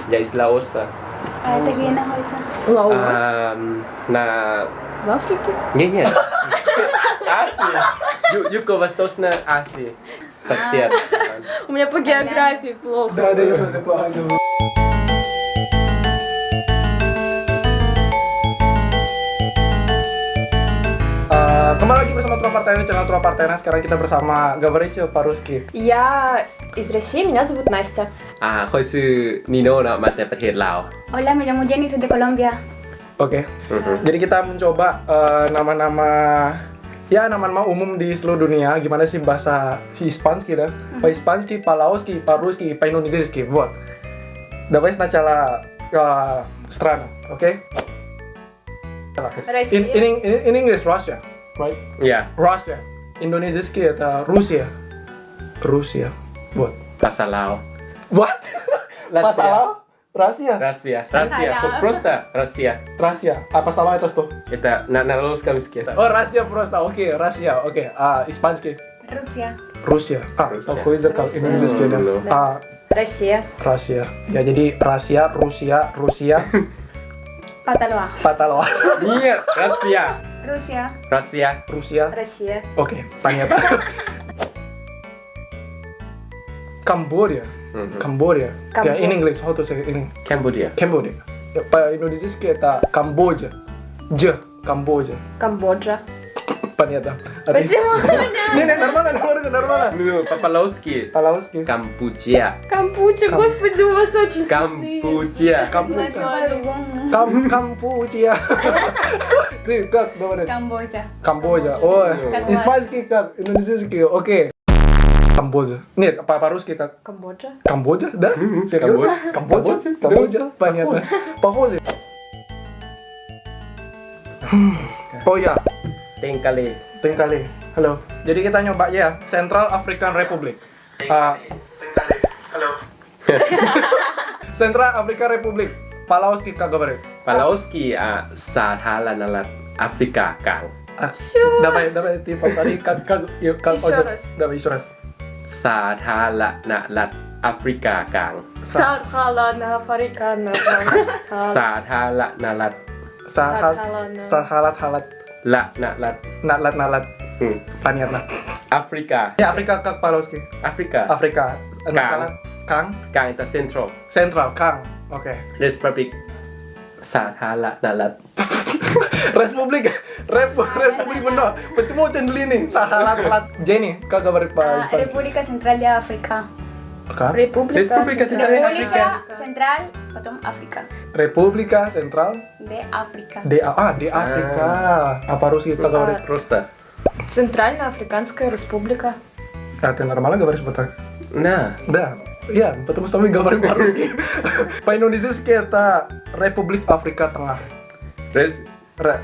Я из Лаоса. А это где находится? Лаос. На... В Африке? Нет. Азия. Юго-Восточная Азия. Сосед. У меня по географии плохо. Да, я тоже плохо говорю. Kembali lagi bersama Trua Partena, channel Trua Partena. Sekarang kita bersama говорите по-русски. Я из России, меня зовут Настя. ค่อยชื่อนีโน่เนาะมาจากประเทศลาว Hola, me llamo Jenny, soy de Colombia. Oke. Jadi kita mencoba nama-nama umum di seluruh dunia. Gimana sih bahasa si Испанский, да? По-испански, по-лаоски, по-русски, по-индонезийски. Вот. Давай сначала страна, окей? Россия. In English, Russia, right? Yeah. Russia. Индонезийский это Rusia. Rusia. Вот. ภาษาลาว What? Russia. Salah? Rusia. Россия. Просто Россия. Rusia. Apa salah itu tuh? Это на русском языке. Oh, Rusia просто. Окей, Rusia. Окей. Испанский. Rusia. Rusia. Rusia. Такой язык индонезийский, да. Россия. Rusia. Ya, jadi Rusia. Pataloa. Pataloa. Нет, Россия. Rusia. Rusia. Россия. Oke, понятно. Cambodia. Cambodia. Ya, in English, how to say in Cambodia. Cambodia. Ya, по-индонезийски это Камбоджа. Камбоджа. Камбоджа. Понятно. Почему? Не, нормально. Ну, по-лаоски. По-лаоски. Кампучия. Кампуча, господи, у вас очень смешные. Кампучия. Называется по-другому. Кампучия. Ты как говоришь? Камбоджа. Камбоджа. Ой, Как испанский как? Индонезийский. Окей. Камбоджа. Нет, по-русски как? Камбоджа. Камбоджа, да? Серьезно? Камбоджа? Понятно. Похоже. Oh ya, Tengkale. Tengkale. Halo. Jadi kita nyoba ya, Central African Republic. Halo. Central African Republic. Palaoski как говорит? Palaoski สาธารณรัฐแอฟริกากลาง Давай, ты повтори, как Еще раз. Давай, еще раз. สาธารณรัฐแอฟริกากลาง Сархалана, Африкана. สาธารณรัฐ Sahalat ละนะรัฐ nalat. Понятно. แอฟริกา Ya, Afrika как по-русски? แอฟริกา Afrika. Kang. Salat. Kang. กลางแต่เซ็นทรัล Central. Kang. Oke. Republic สาธารณรัฐ Republik benar. Почему очень длинный? Sahalat. Jenny, как говорит по-испански? República Central de África. Как? Республика Central de África. República Central, потом África. Republika Central De África. de Afrika. Apa русский как говорит? Просто Центральноафриканская республика. А ты нормально говоришь вот так? на Да. Я, потому что мы говорим по-русски. По-индонезийски это Republik Afrika Tengah.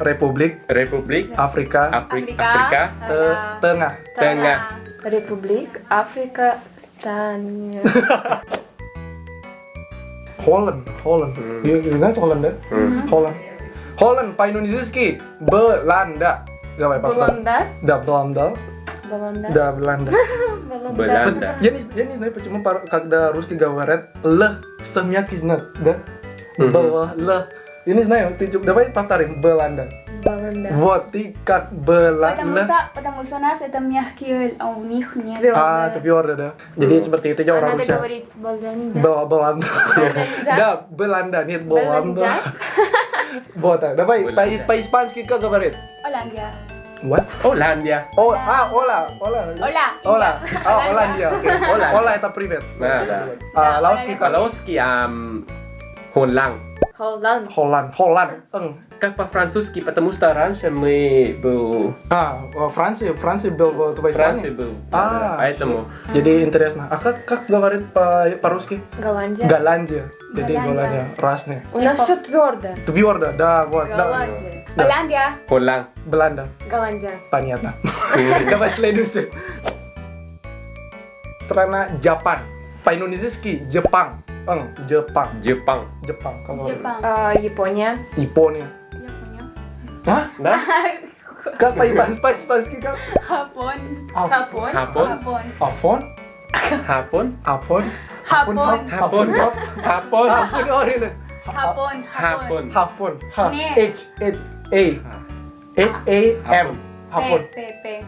Republik Republik Afrika Afrika Tengah. Tengah. Республик Африка Таня. Holland. You know Holland, да? Holland по-индонезийски Belanda. Давай, повтори. Баланда. Да, Belanda. Баланда. Да, Belanda. Belanda. Я не знаю, почему когда русский говорят Л, мягкий знак, да? Л. Я не знаю, давай повторим Belanda. Баланда. Вот, ты как Belanda. Потому что у нас это мягкий, а у них нет. Твердо, да. Jadi seperti itu aja orang Надо Rusia. говорить Баланда. Belanda. Да, Belanda, нет Belanda. Вот так. Давай, Belanda. по-испански как говорит? Hollandia. What? Hollandia Hola. Hola. Hollandia. Hola это привет. Да. Лаоски как? Palaoski Holland. Холланд. Как по-французски, потому что раньше мы был Франция был в твоей Франции стране? был, да, поэтому Jadi интересно. А как говорит по-русски? Голландия. Голландия. Jadi Голландия. Голландия разные. У нас все твердо. Твердо, да, вот. Да. Голландия. Да. Hollandia. Holland. Belanda. Голландия. Понятно. Давай следующий. Страна Japan. По-индонезийски Jepang. Jepang. Jepang. Как говорит? Japan. Япония. Япония. Япония. А? Да? Как по-испански как? Japón. Japón. Japon. Japón. Афон? Japon. Афон? Japón. Hapon. Hapon. Hapon, oh ini. Japón. Hapon. Hapon. Ha. Ne. H-A-M. Hapon. P.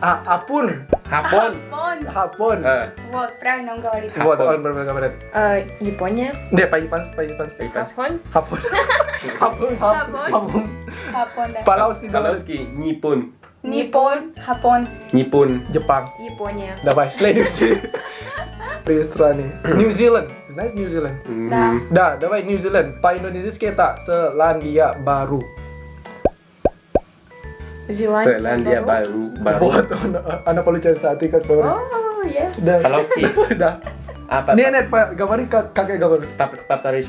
Hapon. Hapon. Japón. Hapon. Вот, правильно он говорит. Вот, он benar-benar. Япония. Dia Paipans. Japon. Hapon. Hapon. Hapon. Japón, да. Palauski. Palauski. Nipun. Nippon, Japón. Nipun. Jepang. Япония. Давай, следующий. Три страны. New Zealand. Знаешь New Zealand? Да. Да, давай New Zealand. По-индонезийски это Selandia Baru. Selandia Baru. Вот он. Она получает сатикат baru. Oh, yes. Да. Palauski. Да. Apa? Нет, говори как я говорю. Paparish.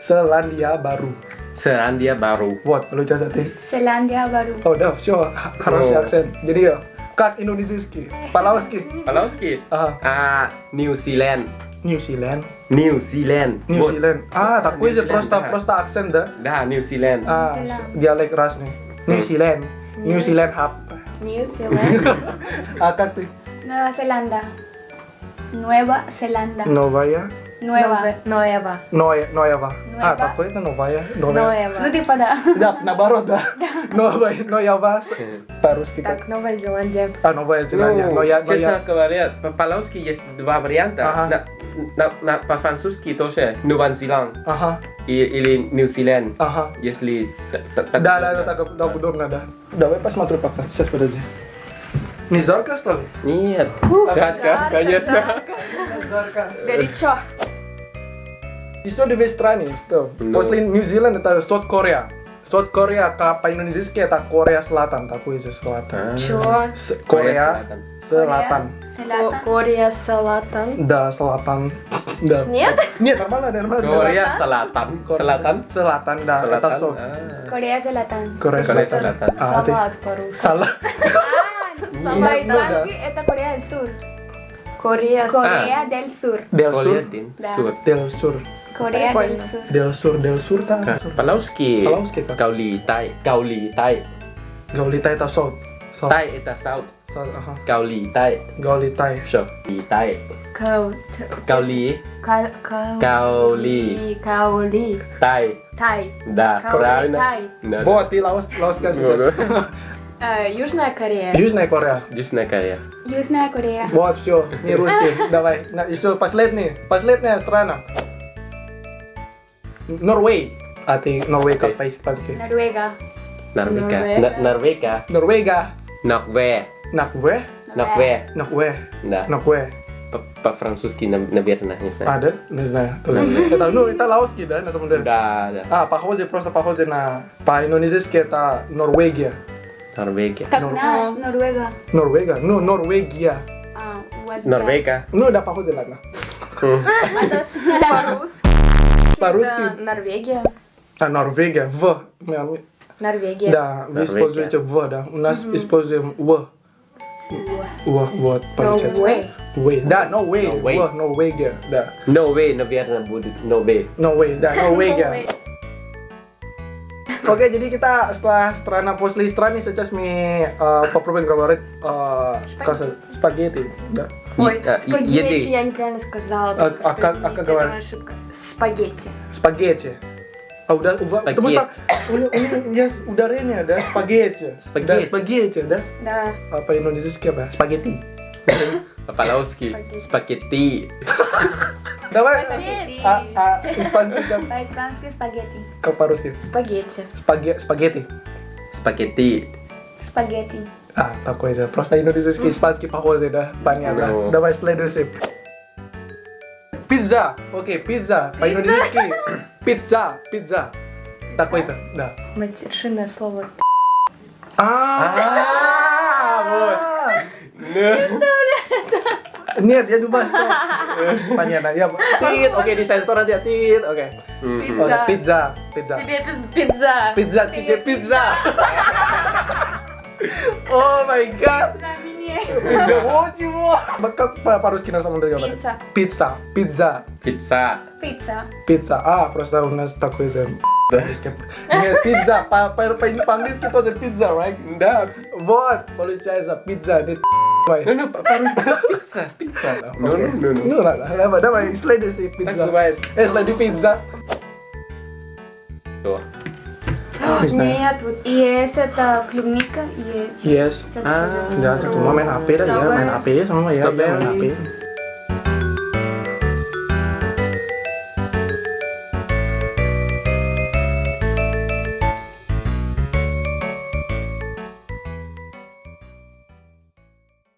Selandia Baru. Selandia Baru. Вот, получается ты. Selandia Baru. Oh, да, все, хороший акцент. Jadi ya, как индонезийский? Palauski. Palauski. Ага. New Zealand. New Zealand. New Zealand. New Вот. Zealand. Такой же New Zealand, просто акцент, да? Да, New Zealand. Zealand. Диалект разный. New Zealand. New Zealand hub. New Zealand. Как ты? Nueva Zelanda. Nueva Zelanda. Новая. Nueva. Nueva. Новая. Nueva. Такой это новая. Nueva. Ну типа да. Да, наоборот, да. Новая. По-русски как? Так, Новая Зеландия. Новая Зеландия. Ну, честно говоря, по-палауски есть два варианта. Ага. По-французски тоже Новый Зеланд Ага. или New Zealand. Ага. Если так Да, так удобно, да. Давай посмотрю пока. Сейчас, подожди. Не жарко, что ли? Нет. Жарко, конечно. Жарко. Горячо. Еще две страны, что? Ну. После Нью-Зеланд это South Korea. South Korea по-индонезийски это Корея Selatan, такой же Selatan. Чего? Корея Selatan. Selatan. Корея Салатан. Да, Selatan. Да. Нет? Нет, нормально. Korea Selatan. Selatan. Selatan, да, это Selatan. South. Corea Selatan. Корея Korea Selatan. Selatan. Ты- Салат по-русски. Салат. По-испански это Corea del Sur. Корея Corea del Sur. Del Korea Sur. din Да. Sur. Del Sur. Corea del Прикольно. Sur. Del Sur tak? Palauski. Palauski kah? Gauli Thai. Gauli Thai. Gauli Thai itu South. South. Thai itu South. South, aha. Gauli Thai. Gauli Thai. Sure. Thai. Gauli. Каули. Thai. Тай. Да, Gauli правильно. Тай. Да. Вот, ты Лаос kan сейчас. Южная Корея. Южная Корея. Южная Корея. Южная Корея. Вот, все, не русский. Давай, еще последняя страна. Норвей. А ты Норвей как по-испански? Noruega. Norwegia. Norwegia. Norwegia. Норвега. Norway. Норве? Norway. Норве. Да. Норве. По-французски, наверное, не знаю. Ada? Не знаю. Это лаоский, да, на самом деле? Да, да. Просто похоже на... По-индонезийски это Норвегия. Norwegia. Так наш Noruega. Норвега? Ну, Норвегия. Was Norwegia. Ну, да, похоже на... По-русски. По-русски? Это Норвегия. Норвегия. В. Норвегия. Да, вы Норвегия. используете в, да. У нас используем в. Вот, получается. way. Way. Да, no way. No way. В, Норвегия, да. No way, наверное, будет no way. No way, да, Норвегия. way. Oke, jadi kita setelah strana после страны сейчас мы попробуем говорить спагетти. Да. Ой, Еды. спагетти я неправильно сказала. как говорят? Ошибка. Спагетти. Спагетти. Потому что у него есть ударение, да, спагетти. Спагетти. Да, спагетти, да. Да. По-индонезийски apa? Спагетти. По-лауски. Спагетти. Давай, Спагетти. испанский как? По-испански спагетти. Как по-русски? Спагетти. Спагетти. Спагетти. Спагетти. Такой же. Просто индонезийский, испанский похожий, да? Понятно. Ну. Давай следующий. Пицца. Окей, пицца. По-индонезийски. Пицца. Такой же, да. Матершинное слово. Вот. Нет, я думаю, что... Понятно. Тит, окей, дисенсор nanti ya, tit, oke. Пицца. Пицца. Тебе пицца. Пицца, тебе пицца. О май гад. Пицца, вот чего? Как по-русски на самом деле говорят? Пицца. Пицца. Pizza. Pizza. Пицца. Просто у нас такой же... Нет, пицца. По-английски тоже пицца, right? Да. Вот, получается, пицца. Vai. No, pizza. Pizza. No, Ok. no. No, leva, vai, slide si pizza. Tak vai. Slide pizza. Tuh. Не знаю. Нет, вот ЕС это клубника, ЕС. Yes. Сейчас Ah. скажу. Ya, cuma main HP dah ya, main HP sama ya, main Strawberry. HP.